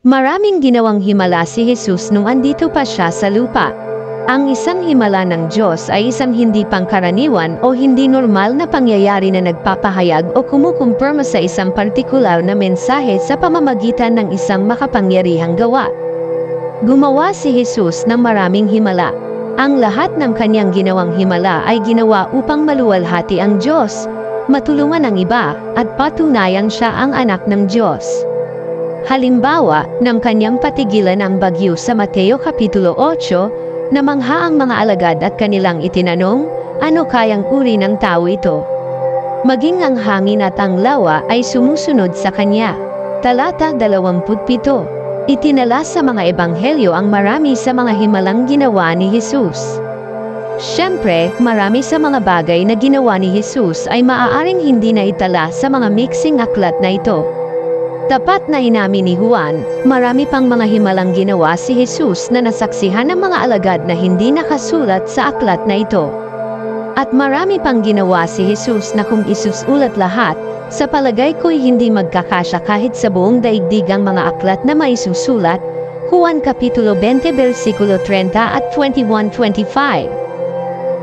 Maraming ginawang himala si Jesus nung andito pa siya sa lupa. Ang isang himala ng Diyos ay isang hindi pangkaraniwan o hindi normal na pangyayari na nagpapahayag o kumukumpirma sa isang partikular na mensahe sa pamamagitan ng isang makapangyarihang gawa. Gumawa si Jesus ng maraming himala. Ang lahat ng kanyang ginawang himala ay ginawa upang maluwalhati ang Diyos, matulungan ang iba, at patunayan siya ang anak ng Diyos. Halimbawa, ng kanyang patigilan ang bagyo sa Mateo Kapitulo 8, namangha ang mga alagad at kanilang itinanong, ano kayang uri ng tao ito? Maging ang hangin at ang lawa ay sumusunod sa kanya. Talata 27. Itinala sa mga ebanghelyo ang marami sa mga himalang ginawa ni Jesus. Siyempre, marami sa mga bagay na ginawa ni Jesus ay maaaring hindi na itala sa mga mixing aklat na ito. Tapat na inamin ni Juan, marami pang mga himalang ginawa si Jesus na nasaksihan ng mga alagad na hindi nakasulat sa aklat na ito. At marami pang ginawa si Jesus na kung isusulat lahat, sa palagay ko'y hindi magkakasya kahit sa buong daigdig ang mga aklat na maisusulat. Juan Kapitulo 20 versikulo 30 at 21-25.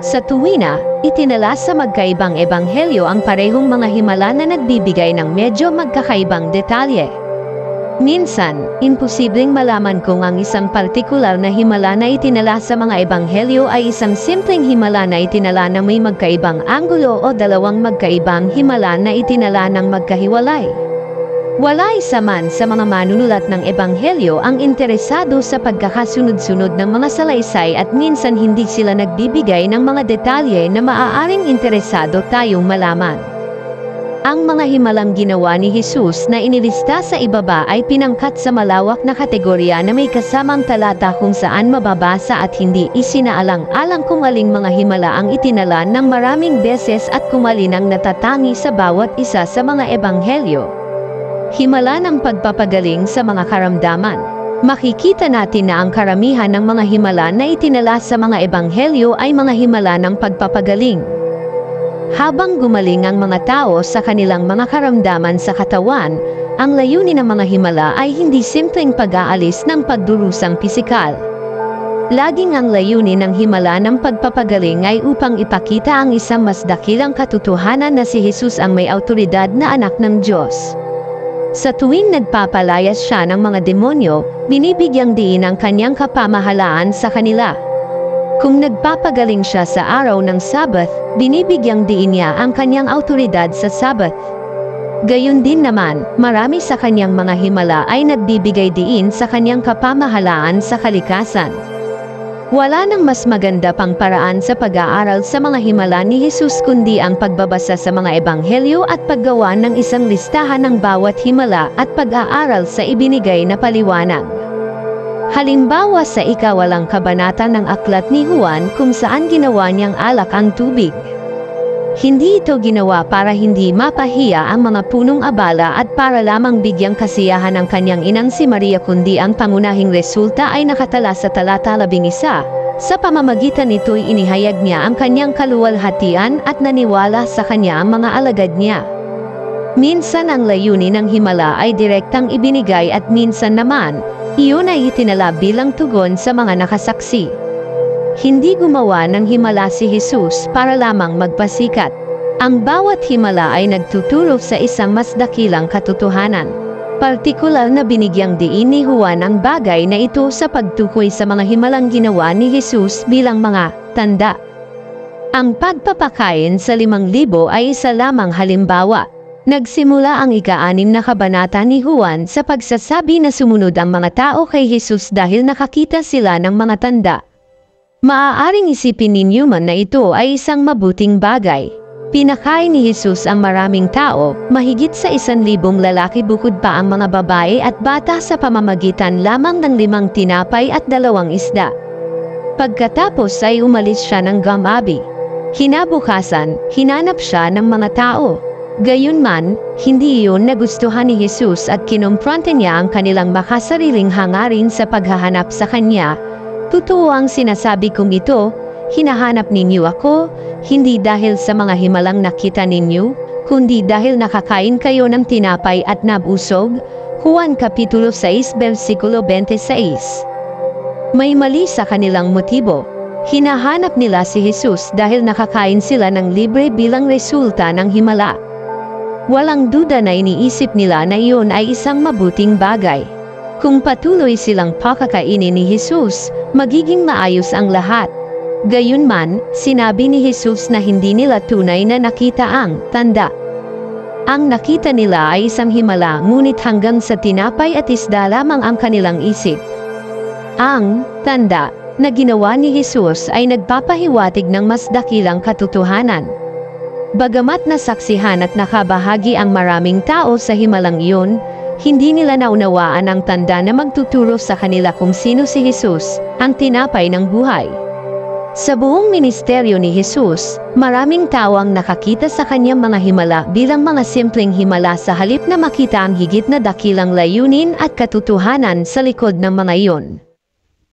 Sa tuwina, itinala sa magkaibang ebanghelyo ang parehong mga himala na nagbibigay ng medyo magkakaibang detalye. Minsan, imposibleng malaman kung ang isang partikular na himala na itinala sa mga ebanghelyo ay isang simpleng himala na itinala na may magkaibang anggulo o dalawang magkaibang himala na itinala ng magkahiwalay. Wala isa man sa mga manunulat ng ebanghelyo ang interesado sa pagkakasunod-sunod ng mga salaysay at minsan hindi sila nagbibigay ng mga detalye na maaaring interesado tayong malaman. Ang mga himalang ginawa ni Jesus na inilista sa ibaba ay pinangkat sa malawak na kategorya na may kasamang talata kung saan mababasa at hindi isinaalang-alang kung aling mga himala ang itinala ng maraming beses at kung alin ang natatangi sa bawat isa sa mga ebanghelyo. Himala ng pagpapagaling sa mga karamdaman. Makikita natin na ang karamihan ng mga himala na itinala sa mga ebanghelyo ay mga himala ng pagpapagaling. Habang gumaling ang mga tao sa kanilang mga karamdaman sa katawan, ang layunin ng mga himala ay hindi simpleng pag-aalis ng pagdurusang pisikal. Laging ang layunin ng himala ng pagpapagaling ay upang ipakita ang isang mas dakilang katotohanan na si Jesus ang may awtoridad na anak ng Diyos. Sa tuwing nagpapalayas siya ng mga demonyo, binibigyang diin ang kanyang kapamahalaan sa kanila. Kung nagpapagaling siya sa araw ng Sabbath, binibigyang diin niya ang kanyang awtoridad sa Sabbath. Gayun din naman, marami sa kanyang mga himala ay nagbibigay diin sa kanyang kapamahalaan sa kalikasan. Wala nang mas maganda pang paraan sa pag-aaral sa mga himala ni Jesus kundi ang pagbabasa sa mga ebanghelyo at paggawa ng isang listahan ng bawat himala at pag-aaral sa ibinigay na paliwanag. Halimbawa sa ikawalang kabanata ng aklat ni Juan kung saan ginawa niyang alak ang tubig. Hindi ito ginawa para hindi mapahiya ang mga punong abala at para lamang bigyang kasiyahan ang kanyang inang si Maria kundi ang pangunahing resulta ay nakatala sa talata 11. Sa pamamagitan nito'y inihayag niya ang kanyang kaluwalhatian at naniwala sa kanya ang mga alagad niya. Minsan ang layunin ng himala ay direktang ibinigay at minsan naman, iyon ay itinala bilang tugon sa mga nakasaksi. Hindi gumawa ng himala si Jesus para lamang magpasikat. Ang bawat himala ay nagtuturo sa isang mas dakilang katotohanan. Partikular na binigyang diin ni Juan ang bagay na ito sa pagtukoy sa mga himalang ginawa ni Jesus bilang mga tanda. Ang pagpapakain sa 5,000 ay isa lamang halimbawa. Nagsimula ang ika-6 na kabanata ni Juan sa pagsasabi na sumunod ang mga tao kay Jesus dahil nakakita sila ng mga tanda. Maaaring isipin ninyo man na ito ay isang mabuting bagay. Pinakain ni Jesus ang maraming tao, mahigit sa 1,000 lalaki bukod pa ang mga babae at bata sa pamamagitan lamang ng 5 tinapay at 2 isda. Pagkatapos ay umalis siya ng Gamabi. Kinabukasan, hinanap siya ng mga tao. Gayunman, hindi iyon nagustuhan ni Jesus at kinumpronte niya ang kanilang makasariling hangarin sa paghahanap sa kanya. Totoo ang sinasabi kong ito, hinahanap ninyo ako, hindi dahil sa mga himalang nakita ninyo, kundi dahil nakakain kayo ng tinapay at nabusog, Juan Kapitulo 6 versikulo 26. May mali sa kanilang motibo. Hinahanap nila si Jesus dahil nakakain sila ng libre bilang resulta ng himala. Walang duda na iniisip nila na iyon ay isang mabuting bagay. Kung patuloy silang pakakainin ni Jesus, magiging maayos ang lahat. Gayunman, sinabi ni Jesus na hindi nila tunay na nakita ang tanda. Ang nakita nila ay isang himala, ngunit hanggang sa tinapay at isda lamang ang kanilang isip. Ang tanda na ginawa ni Jesus ay nagpapahiwatig ng mas dakilang katotohanan. Bagamat nasaksihan at nakabahagi ang maraming tao sa himalang iyon, hindi nila naunawaan ang tanda na magtuturo sa kanila kung sino si Jesus, ang tinapay ng buhay. Sa buong ministeryo ni Jesus, maraming tao ang nakakita sa kanyang mga himala bilang mga simpleng himala sa halip na makita ang higit na dakilang layunin at katotohanan sa likod ng mga iyon.